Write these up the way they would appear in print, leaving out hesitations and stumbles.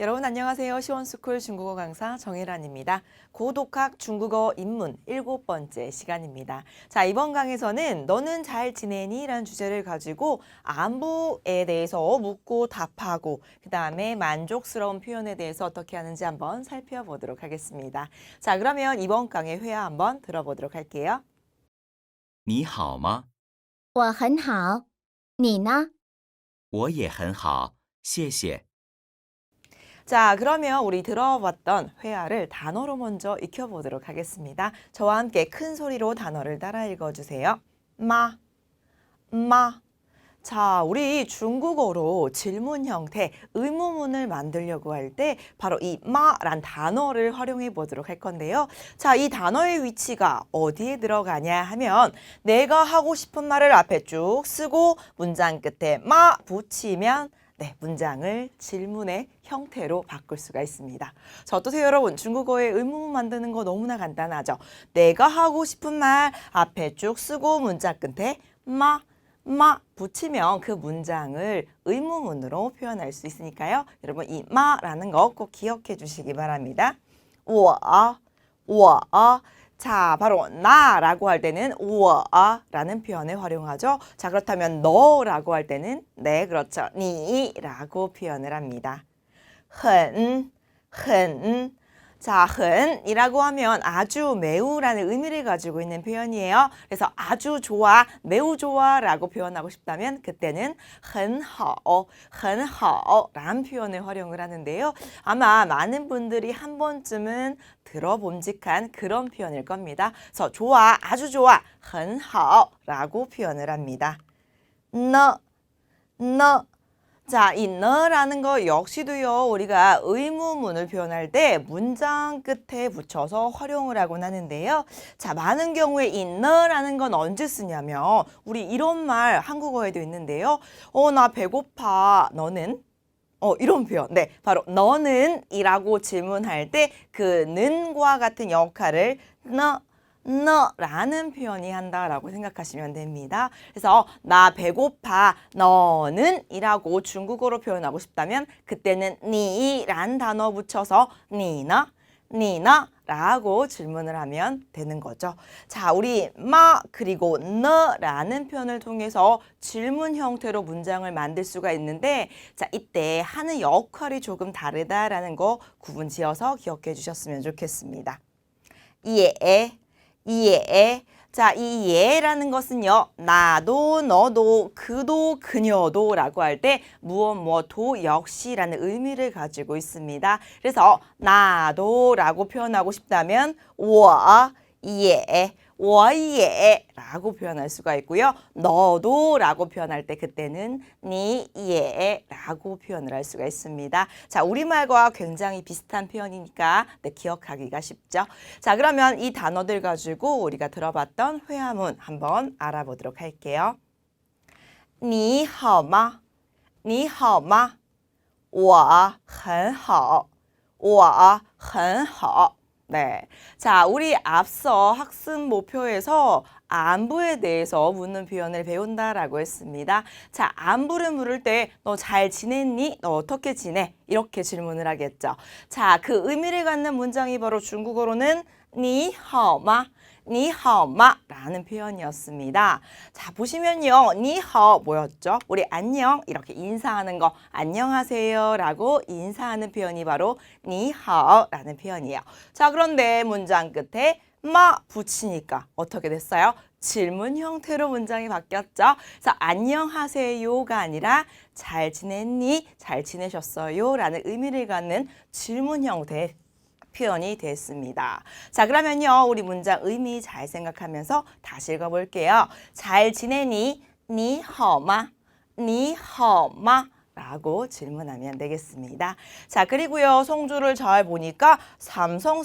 여러분 안녕하세요. 시원스쿨 중국어 강사 정혜란입니다. 고독학 중국어 입문 7번째 시간입니다. 자, 이번 강에서는 너는 잘 지내니? 라는 주제를 가지고 안부에 대해서 묻고 답하고 그 다음에 만족스러운 표현에 대해서 어떻게 하는지 한번 살펴보도록 하겠습니다. 자, 그러면 이번 강의 회화 한번 들어보도록 할게요. 你好吗？我很好，你呢？我也很好，谢谢。 자, 그러면 우리 들어봤던 회화를 단어로 먼저 익혀보도록 하겠습니다. 저와 함께 큰 소리로 단어를 따라 읽어주세요. 마, 마. 자, 우리 중국어로 질문 형태, 의문문을 만들려고 할 때 바로 이 마란 단어를 활용해 보도록 할 건데요. 자, 이 단어의 위치가 어디에 들어가냐 하면 내가 하고 싶은 말을 앞에 쭉 쓰고 문장 끝에 마 붙이면 네, 문장을 질문의 형태로 바꿀 수가 있습니다. 자, 어떠세요, 여러분? 중국어의 의문문 만드는 거 너무나 간단하죠? 내가 하고 싶은 말 앞에 쭉 쓰고 문장 끝에 마 붙이면 그 문장을 의문문으로 표현할 수 있으니까요. 여러분 이 마라는 거 꼭 기억해 주시기 바랍니다. 我 자, 바로 나라고 할 때는 我라는 표현을 활용하죠. 자, 그렇다면 너라고 할 때는 네, 그렇죠. 니라고 표현을 합니다. 很 자, 很이라고 하면 아주 매우라는 의미를 가지고 있는 표현이에요. 그래서 아주 좋아, 매우 좋아라고 표현하고 싶다면 그때는 很好라는 표현을 활용을 하는데요. 아마 많은 분들이 한 번쯤은 들어봄직한 그런 표현일 겁니다. 그래서 좋아, 아주 좋아, 很好라고 표현을 합니다. 너 자, 이 너라는 거 역시도요, 우리가 의문문을 표현할 때 문장 끝에 붙여서 활용을 하곤 하는데요. 자, 많은 경우에 이 너라는 건 언제 쓰냐면, 우리 이런 말 한국어에도 있는데요. 나 배고파. 너는? 이런 표현. 네, 바로 너는 이라고 질문할 때 그 는과 같은 역할을 너라는 표현이 한다라고 생각하시면 됩니다. 그래서 나 배고파, 너는 이라고 중국어로 표현하고 싶다면 그때는 니란 단어 붙여서 니나 라고 질문을 하면 되는 거죠. 자, 우리 마 그리고 너라는 표현을 통해서 질문 형태로 문장을 만들 수가 있는데 자, 이때 하는 역할이 조금 다르다라는 거 구분 지어서 기억해 주셨으면 좋겠습니다. 예. 자, 이 예라는 것은요. 나도, 너도, 그도, 그녀도 라고 할 때 무엇도 역시라는 의미를 가지고 있습니다. 그래서 나도 라고 표현하고 싶다면 我也 라고 표현할 수가 있고요. 너도 라고 표현할 때 그때는 니也 라고 표현을 할 수가 있습니다. 자, 우리말과 굉장히 비슷한 표현이니까 네, 기억하기가 쉽죠. 자, 그러면 이 단어들 가지고 우리가 들어봤던 회화문 한번 알아보도록 할게요. 你好吗?我很好. 네. 자, 우리 앞서 학습 목표에서 안부에 대해서 묻는 표현을 배운다라고 했습니다. 자, 안부를 물을 때 너 잘 지냈니? 너 어떻게 지내? 이렇게 질문을 하겠죠. 자, 그 의미를 갖는 문장이 바로 중국어로는 你好吗? 라는 표현이었습니다. 자, 보시면요. 你好 뭐였죠? 우리 안녕 이렇게 인사하는 거 안녕하세요 라고 인사하는 표현이 바로 你好 라는 표현이에요. 자, 그런데 문장 끝에 마 붙이니까 어떻게 됐어요? 질문 형태로 문장이 바뀌었죠. 그래서 안녕하세요가 아니라 잘 지냈니? 잘 지내셨어요? 라는 의미를 갖는 질문 형태의 표현이 됐습니다. 자, 그러면요. 우리 문장 의미 잘 생각하면서 다시 읽어볼게요. 잘 지내니? 你好吗? 라고 질문하면 되겠습니다. 자, 그리고요. 성조를 잘 보니까 삼성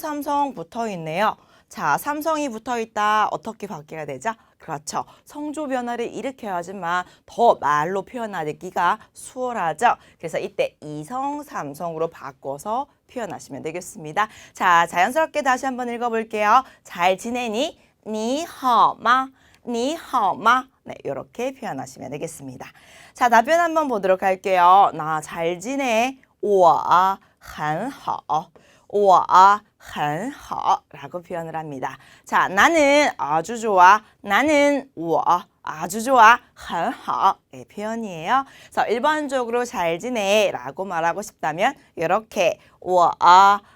붙어 있네요. 자, 삼성이 붙어 있다. 어떻게 바뀌어야 되죠? 그렇죠. 성조 변화를 일으켜야지만 더 말로 표현하기가 수월하죠. 그래서 이때 이성, 삼성으로 바꿔서 표현하시면 되겠습니다. 자, 자연스럽게 다시 한번 읽어볼게요. 잘 지내니? 你好吗? 네, 이렇게 표현하시면 되겠습니다. 자, 답변 한번 보도록 할게요. 나 잘 지내. 我很好. 我很好라고 표현을 합니다. 자, 나는 아주 좋아. 나는 我 아주 좋아. 很好의 표현이에요. 그래서 일반적으로 잘 지내 라고 말하고 싶다면 이렇게 我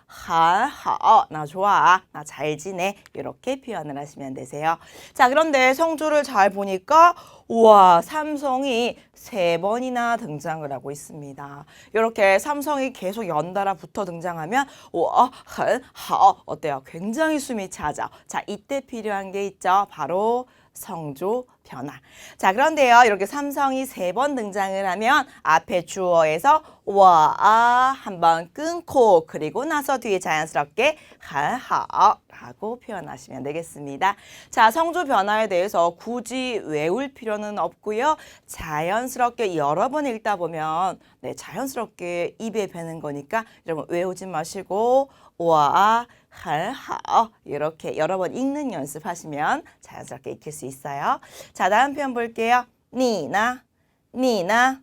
很好. 나 좋아. 나 잘 지내. 이렇게 표현을 하시면 되세요. 자, 그런데 성조를 잘 보니까 우와, 삼성이 3번이나 등장을 하고 있습니다. 이렇게 삼성이 계속 연달아 붙어 등장하면 우와, 很好. 어때요? 굉장히 숨이 차죠. 자, 이때 필요한 게 있죠. 바로 성조 변화. 자, 그런데요. 이렇게 삼성이 3번 등장을 하면 앞에 주어에서 我 한번 끊고 그리고 나서 뒤에 자연스럽게 很好 라고 표현하시면 되겠습니다. 자, 성조 변화에 대해서 굳이 외울 필요는 없고요. 자연스럽게 여러 번 읽다 보면 네, 자연스럽게 입에 배는 거니까 여러분 외우지 마시고 我很好 이렇게 여러 번 읽는 연습하시면 자연스럽게 익힐 수 있어요. 자, 다음 표현 볼게요. 你呢? 你呢?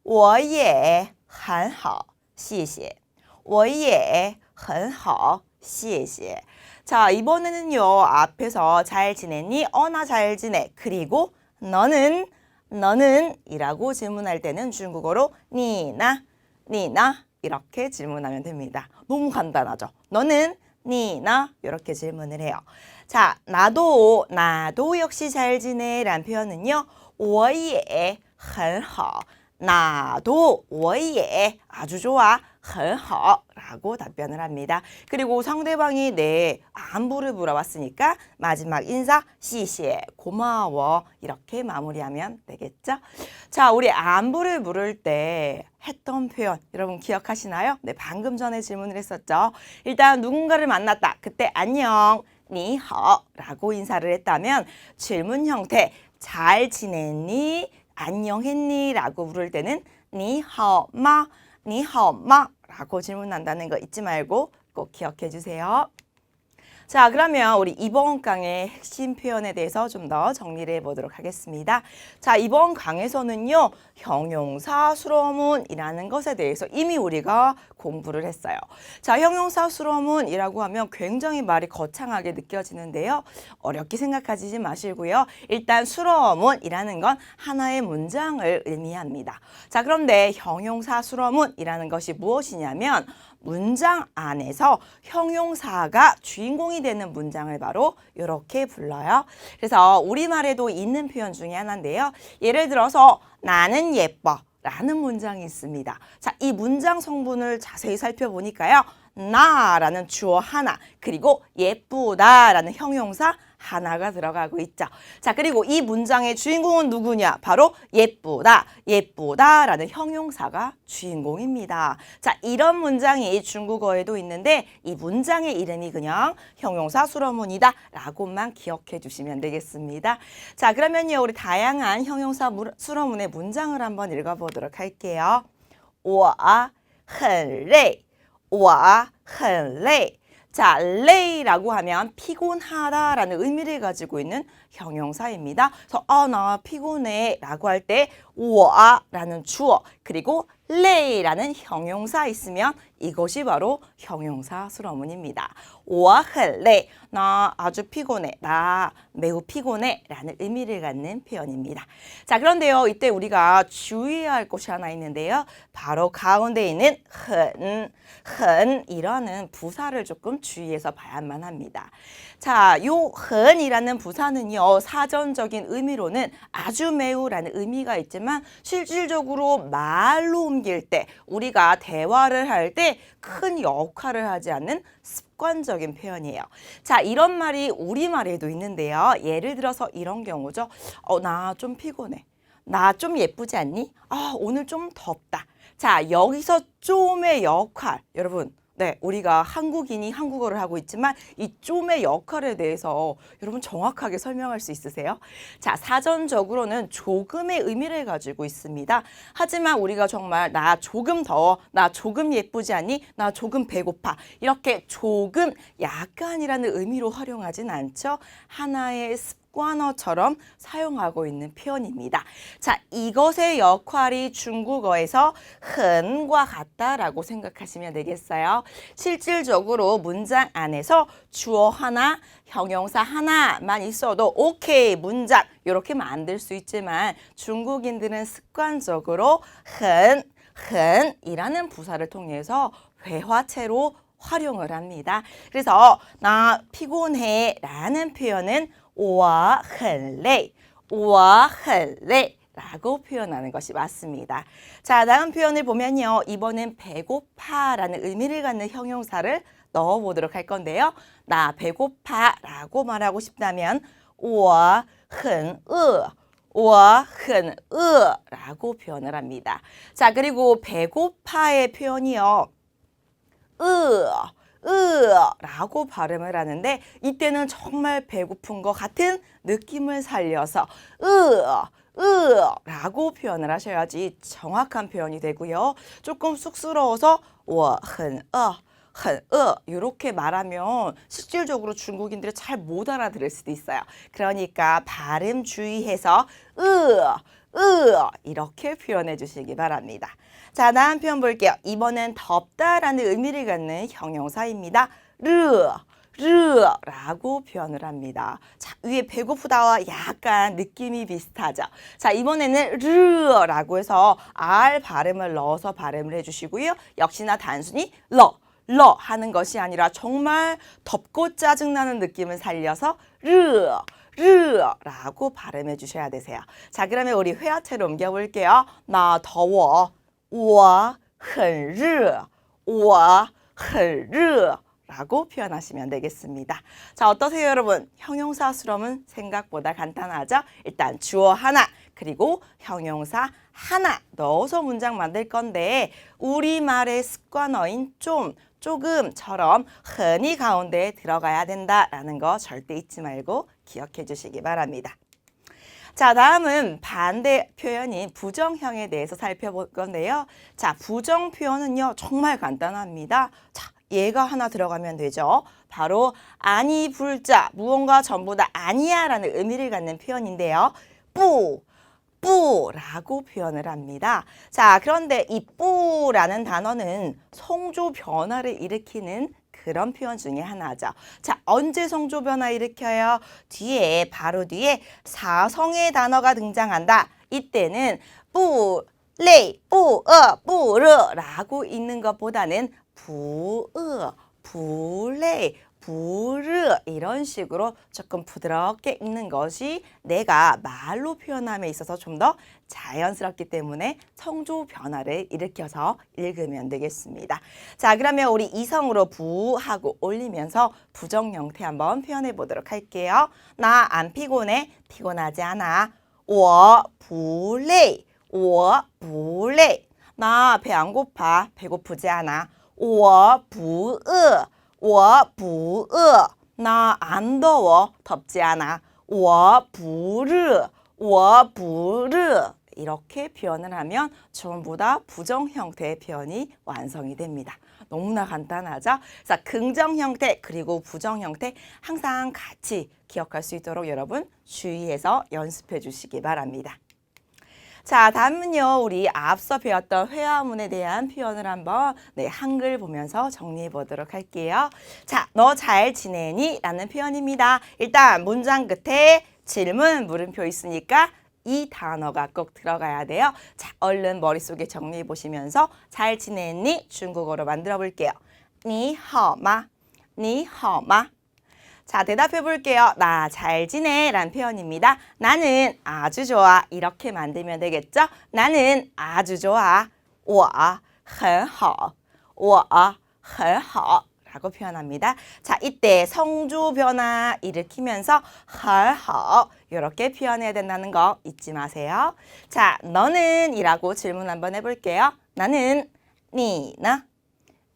我也很好,谢谢. 我也很好,谢谢. 자, 이번에는요. 앞에서 잘 지냈니? 나 잘 지내. 그리고 너는 이라고 질문할 때는 중국어로 你呢?你呢? 이렇게 질문하면 됩니다. 너무 간단하죠? 너는 你呢? 이렇게 질문을 해요. 자, 나도 역시 잘 지내 라는 표현은요. 我也很好. 나도 我也 아주 좋아. 很好 라고 답변을 합니다. 그리고 상대방이 내 안부를 물어봤으니까 마지막 인사 谢谢 고마워 이렇게 마무리하면 되겠죠? 자, 우리 안부를 물을 때 했던 표현 여러분 기억하시나요? 네, 방금 전에 질문을 했었죠. 일단 누군가를 만났다. 그때 안녕, 你好 라고 인사를 했다면 질문 형태 잘 지냈니? 안녕했니? 라고 물을 때는 你好吗? 你好吗? 라고 질문한다는 거 잊지 말고 꼭 기억해 주세요. 자, 그러면 우리 이번 강의 핵심 표현에 대해서 좀 더 정리를 해보도록 하겠습니다. 자, 이번 강에서는요. 형용사 수로문이라는 것에 대해서 이미 우리가 공부를 했어요. 자, 형용사 수로문이라고 하면 굉장히 말이 거창하게 느껴지는데요. 어렵게 생각하지 마시고요. 일단 수로문이라는 건 하나의 문장을 의미합니다. 자, 그런데 형용사 수로문이라는 것이 무엇이냐면 문장 안에서 형용사가 주인공이 되는 문장을 바로 이렇게 불러요. 그래서 우리말에도 있는 표현 중에 하나인데요. 예를 들어서 나는 예뻐 라는 문장이 있습니다. 자, 이 문장 성분을 자세히 살펴보니까요. 나라는 주어 하나 그리고 예쁘다라는 형용사 하나가 들어가고 있죠. 자, 그리고 이 문장의 주인공은 누구냐? 바로 예쁘다, 예쁘다라는 형용사가 주인공입니다. 자, 이런 문장이 중국어에도 있는데 이 문장의 이름이 그냥 형용사 수로문이다 라고만 기억해 주시면 되겠습니다. 자, 그러면요. 우리 다양한 형용사 수로문의 문장을 한번 읽어보도록 할게요. 我很累,我很累. 자,累라고 하면 피곤하다라는 의미를 가지고 있는 형용사입니다. 그래서 나 피곤해 라고 할 때 我라는 주어 그리고 累라는 형용사 있으면 이것이 바로 형용사 수로문입니다. 我很累, 나 아주 피곤해, 나 매우 피곤해 라는 의미를 갖는 표현입니다. 자, 그런데요. 이때 우리가 주의해야 할 것이 하나 있는데요. 바로 가운데 있는 很 이라는 부사를 조금 주의해서 봐야만 합니다. 자, 요 很이라는 부사는요. 사전적인 의미로는 아주 매우라는 의미가 있지만 실질적으로 말로 옮길 때 우리가 대화를 할 때 큰 역할을 하지 않는 습관적인 표현이에요. 자, 이런 말이 우리말에도 있는데요. 예를 들어서 이런 경우죠. 나 좀 피곤해. 나 좀 예쁘지 않니? 오늘 좀 덥다. 자, 여기서 좀의 역할 여러분 네, 우리가 한국인이 한국어를 하고 있지만 이 좀의 역할에 대해서 여러분 정확하게 설명할 수 있으세요? 자, 사전적으로는 조금의 의미를 가지고 있습니다. 하지만 우리가 정말 나 조금 더워, 나 조금 예쁘지 않니? 나 조금 배고파. 이렇게 조금, 약간이라는 의미로 활용하진 않죠. 하나의 습관 습관어처럼 사용하고 있는 표현입니다. 자, 이것의 역할이 중국어에서 很과 같다라고 생각하시면 되겠어요. 실질적으로 문장 안에서 주어 하나, 형용사 하나만 있어도 오케이, 문장 이렇게 만들 수 있지만 중국인들은 습관적으로 很이라는 부사를 통해서 회화체로 활용을 합니다. 그래서 나 피곤해 라는 표현은 我很累라고 표현하는 것이 맞습니다. 자, 다음 표현을 보면요. 이번엔 배고파 라는 의미를 갖는 형용사를 넣어보도록 할 건데요. 나 배고파 라고 말하고 싶다면 我很饿라고 표현을 합니다. 자, 그리고 배고파의 표현이요. 라고 발음을 하는데 이때는 정말 배고픈 것 같은 느낌을 살려서 라고 표현을 하셔야지 정확한 표현이 되고요. 조금 쑥스러워서 我很饿이렇게 말하면 실질적으로 중국인들이 잘 못 알아들을 수도 있어요. 그러니까 발음 주의해서 이렇게 표현해 주시기 바랍니다. 자, 다음 표현 볼게요. 이번엔 덥다라는 의미를 갖는 형용사입니다. 라고 표현을 합니다. 자, 위에 배고프다와 약간 느낌이 비슷하죠. 자, 이번에는 라고 해서 R 발음을 넣어서 발음을 해주시고요. 역시나 단순히 러 하는 것이 아니라 정말 덥고 짜증나는 느낌을 살려서 라고 발음해 주셔야 되세요. 자, 그러면 우리 회화체로 옮겨볼게요. 나 더워 我很热라고 표현하시면 되겠습니다. 자, 어떠세요, 여러분? 형용사 수렴은 생각보다 간단하죠? 일단 주어 하나 그리고 형용사 하나 넣어서 문장 만들 건데 우리말의 습관어인 조금처럼 흔히 가운데에 들어가야 된다라는 거 절대 잊지 말고 기억해 주시기 바랍니다. 자, 다음은 반대 표현인 부정형에 대해서 살펴볼 건데요. 자, 부정 표현은요, 정말 간단합니다. 자, 얘가 하나 들어가면 되죠. 바로 아니 불자, 무언가 전부 다 아니야 라는 의미를 갖는 표현인데요. 라고 표현을 합니다. 자, 그런데 이 뿌라는 단어는 성조 변화를 일으키는 그런 표현 중에 하나죠. 자, 언제 성조 변화 일으켜요? 바로 뒤에 사성의 단어가 등장한다. 이때는 뿌르라고 있는 것보다는 부레 이런 식으로 조금 부드럽게 읽는 것이 내가 말로 표현함에 있어서 좀 더 자연스럽기 때문에 성조 변화를 일으켜서 읽으면 되겠습니다. 자, 그러면 우리 이성으로 부하고 올리면서 부정 형태 한번 표현해 보도록 할게요. 나 안 피곤해? 피곤하지 않아. 我不累 나 배 안 고파? 배고프지 않아. 我不饿 나 안 더워, 덥지 않아. 我不热 이렇게 표현을 하면 전부 다 부정 형태의 표현이 완성이 됩니다. 너무나 간단하죠? 자, 긍정 형태 그리고 부정 형태 항상 같이 기억할 수 있도록 여러분 주의해서 연습해 주시기 바랍니다. 자, 다음은요. 우리 앞서 배웠던 회화문에 대한 표현을 한번 한글 보면서 정리해 보도록 할게요. 자, 너 잘 지내니? 라는 표현입니다. 일단 문장 끝에 질문, 물음표 있으니까 이 단어가 꼭 들어가야 돼요. 자, 얼른 머릿속에 정리해 보시면서 잘 지냈니? 중국어로 만들어 볼게요. 你好吗? 你好吗? 자, 대답해 볼게요. 나 잘 지내 라는 표현입니다. 나는 아주 좋아. 이렇게 만들면 되겠죠? 나는 아주 좋아. 我很好 라고 표현합니다. 자, 이때 성조 변화 일으키면서 很好 이렇게 표현해야 된다는 거 잊지 마세요. 자, 너는 이라고 질문 한번 해볼게요. 나는 你呢?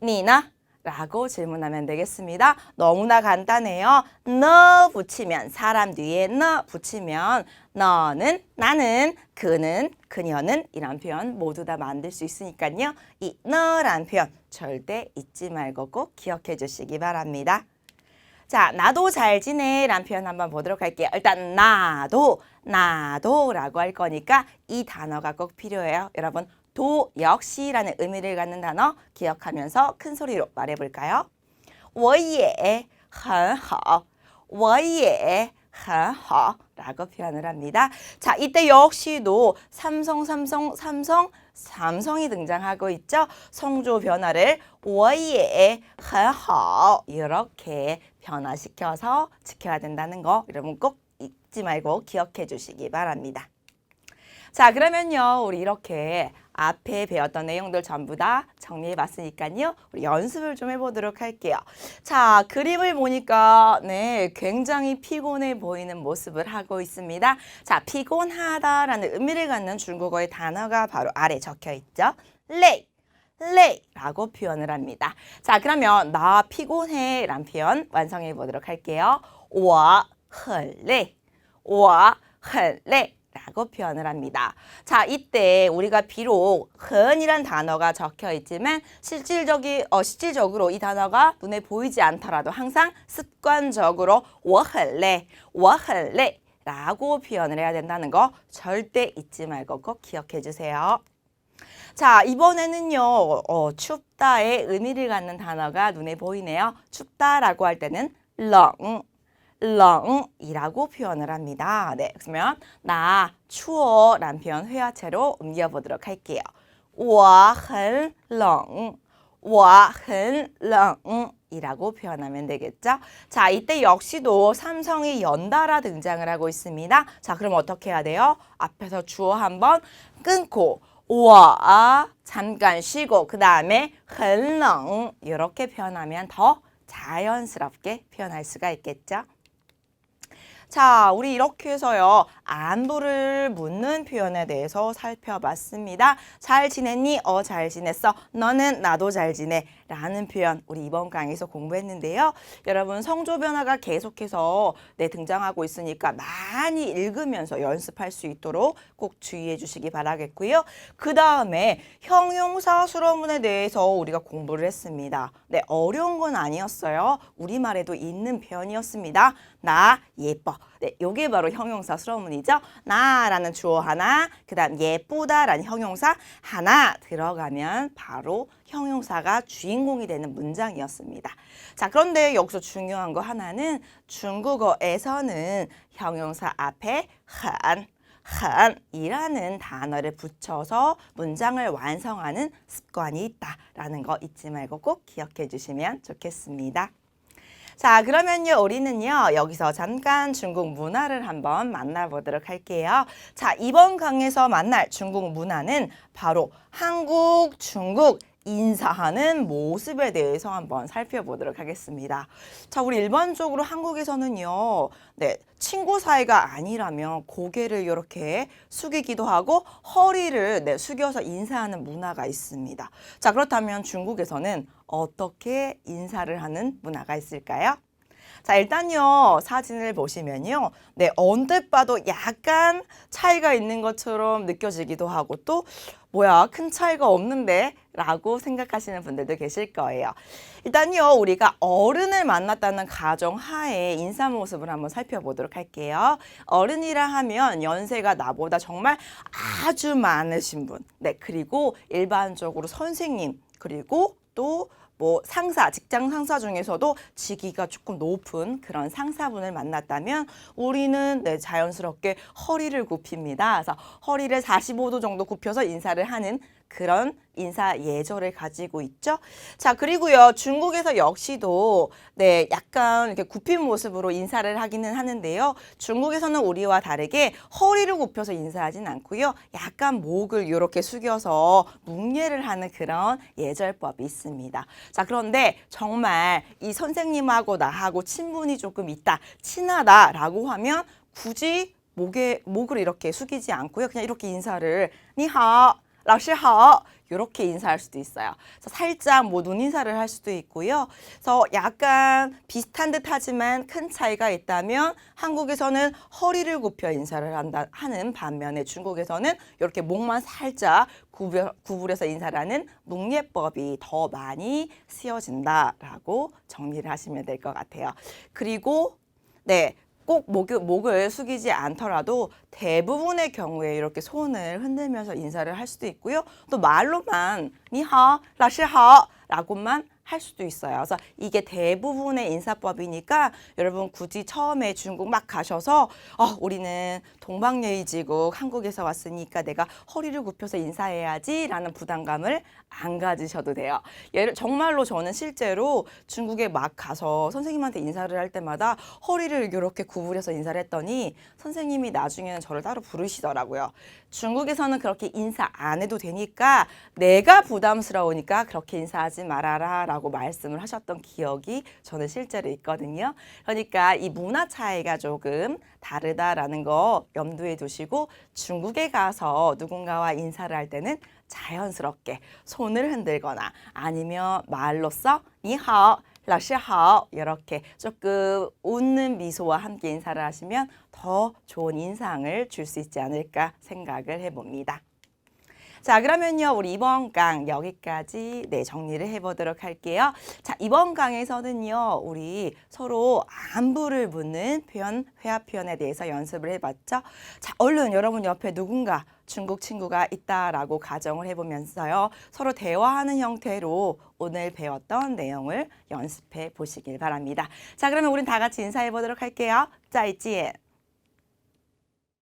你呢? 라고 질문하면 되겠습니다. 너무나 간단해요. 너 붙이면 사람 뒤에 너 붙이면 너는, 나는, 그는, 그녀는 이런 표현 모두 다 만들 수 있으니까요. 이 너란 표현 절대 잊지 말고 꼭 기억해 주시기 바랍니다. 자, 나도 잘 지내 라는 표현 한번 보도록 할게요. 일단 나도 라고 할 거니까 이 단어가 꼭 필요해요. 여러분, 도 역시라는 의미를 갖는 단어 기억하면서 큰 소리로 말해볼까요? 我也很好我也很好라고 표현을 합니다. 자, 이때 역시도 삼성이 등장하고 있죠. 성조 변화를 我也很好 이렇게 변화시켜서 지켜야 된다는 거 여러분 꼭 잊지 말고 기억해 주시기 바랍니다. 자, 그러면요. 우리 이렇게 앞에 배웠던 내용들 전부 다 정리해 봤으니까요. 우리 연습을 좀 해보도록 할게요. 자, 그림을 보니까 네, 굉장히 피곤해 보이는 모습을 하고 있습니다. 자, 피곤하다라는 의미를 갖는 중국어의 단어가 바로 아래 적혀 있죠. 레이라고 표현을 합니다. 자, 그러면 나 피곤해 라는 표현 완성해 보도록 할게요. 我很累我很累 라고 표현을 합니다. 자, 이때 우리가 비록 흔이란 단어가 적혀 있지만 실질적으로 이 단어가 눈에 보이지 않더라도 항상 습관적으로 我很累라고 표현을 해야 된다는 거 절대 잊지 말고 꼭 기억해 주세요. 자, 이번에는요. 춥다의 의미를 갖는 단어가 눈에 보이네요. 춥다라고 할 때는 冷이라고 표현을 합니다. 네, 그러면 나 추워 라는 표현 회화체로 옮겨보도록 할게요. 我很冷이라고 표현하면 되겠죠. 자, 이때 역시도 삼성이 연달아 등장을 하고 있습니다. 자, 그럼 어떻게 해야 돼요? 앞에서 주어 한번 끊고 我 잠깐 쉬고 그 다음에 很冷 이렇게 표현하면 더 자연스럽게 표현할 수가 있겠죠. 자, 우리 이렇게 해서요. 안부를 묻는 표현에 대해서 살펴봤습니다. 잘 지냈니? 잘 지냈어. 너는 나도 잘 지내. 라는 표현 우리 이번 강의에서 공부했는데요. 여러분 성조 변화가 계속해서 등장하고 있으니까 많이 읽으면서 연습할 수 있도록 꼭 주의해 주시기 바라겠고요. 그 다음에 형용사 수로문에 대해서 우리가 공부를 했습니다. 네, 어려운 건 아니었어요. 우리말에도 있는 표현이었습니다. 나 예뻐. 네, 요게 바로 형용사 수로문이죠. 나라는 주어 하나, 그 다음 예쁘다라는 형용사 하나 들어가면 바로 형용사가 주인공이 되는 문장이었습니다. 자, 그런데 여기서 중요한 거 하나는 중국어에서는 형용사 앞에 한이라는 단어를 붙여서 문장을 완성하는 습관이 있다라는 거 잊지 말고 꼭 기억해 주시면 좋겠습니다. 자, 그러면요, 우리는요, 여기서 잠깐 중국 문화를 한번 만나보도록 할게요. 자, 이번 강에서 만날 중국 문화는 바로 한국, 중국, 인사하는 모습에 대해서 한번 살펴보도록 하겠습니다. 자, 우리 일반적으로 한국에서는요, 네, 친구 사이가 아니라면 고개를 이렇게 숙이기도 하고 허리를 숙여서 인사하는 문화가 있습니다. 자, 그렇다면 중국에서는 어떻게 인사를 하는 문화가 있을까요? 자, 일단요, 사진을 보시면요. 네, 언뜻 봐도 약간 차이가 있는 것처럼 느껴지기도 하고 또 뭐야, 큰 차이가 없는데? 라고 생각하시는 분들도 계실 거예요. 일단요, 우리가 어른을 만났다는 가정하에 인사 모습을 한번 살펴보도록 할게요. 어른이라 하면 연세가 나보다 정말 아주 많으신 분. 네, 그리고 일반적으로 선생님, 그리고 또 뭐 상사, 직장 상사 중에서도 직위가 조금 높은 그런 상사분을 만났다면 우리는 자연스럽게 허리를 굽힙니다. 그래서 허리를 45도 정도 굽혀서 인사를 하는 그런 인사 예절을 가지고 있죠. 자, 그리고요, 중국에서 역시도 약간 이렇게 굽힌 모습으로 인사를 하기는 하는데요. 중국에서는 우리와 다르게 허리를 굽혀서 인사하진 않고요. 약간 목을 이렇게 숙여서 묵례를 하는 그런 예절법이 있습니다. 자, 그런데 정말 이 선생님하고 나하고 친분이 조금 있다, 친하다라고 하면 굳이 목을 이렇게 숙이지 않고요. 그냥 이렇게 인사를 니하오 老师好. 이렇게 인사할 수도 있어요. 그래서 살짝 뭐 눈인사를 할 수도 있고요. 그래서 약간 비슷한 듯하지만 큰 차이가 있다면 한국에서는 허리를 굽혀 인사를 하는 반면에 중국에서는 이렇게 목만 살짝 구부려서 인사를 하는 묵예법이 더 많이 쓰여진다라고 정리를 하시면 될 것 같아요. 그리고 네. 꼭 목을 숙이지 않더라도 대부분의 경우에 이렇게 손을 흔들면서 인사를 할 수도 있고요. 또 말로만 니하오, 라시하오 라고만 할 수도 있어요. 그래서 이게 대부분의 인사법이니까 여러분 굳이 처음에 중국 막 가셔서 우리는 동방예의지국 한국에서 왔으니까 내가 허리를 굽혀서 인사해야지 라는 부담감을 안 가지셔도 돼요. 정말로 저는 실제로 중국에 막 가서 선생님한테 인사를 할 때마다 허리를 이렇게 구부려서 인사를 했더니 선생님이 나중에는 저를 따로 부르시더라고요. 중국에서는 그렇게 인사 안 해도 되니까 내가 부담스러우니까 그렇게 인사하지 말아라 라고 말씀을 하셨던 기억이 저는 실제로 있거든요. 그러니까 이 문화 차이가 조금 다르다라는 거 염두에 두시고 중국에 가서 누군가와 인사를 할 때는 자연스럽게 손을 흔들거나 아니면 말로써 니하오, 라시하오 이렇게 조금 웃는 미소와 함께 인사를 하시면 더 좋은 인상을 줄 수 있지 않을까 생각을 해봅니다. 자, 그러면요, 우리 이번 강 여기까지 정리를 해보도록 할게요. 자, 이번 강에서는요, 우리 서로 안부를 묻는 표현, 회화 표현에 대해서 연습을 해봤죠. 자, 얼른 여러분 옆에 누군가 중국 친구가 있다라고 가정을 해보면서요, 서로 대화하는 형태로 오늘 배웠던 내용을 연습해 보시길 바랍니다. 자, 그러면 우린 다 같이 인사해 보도록 할게요. 再见.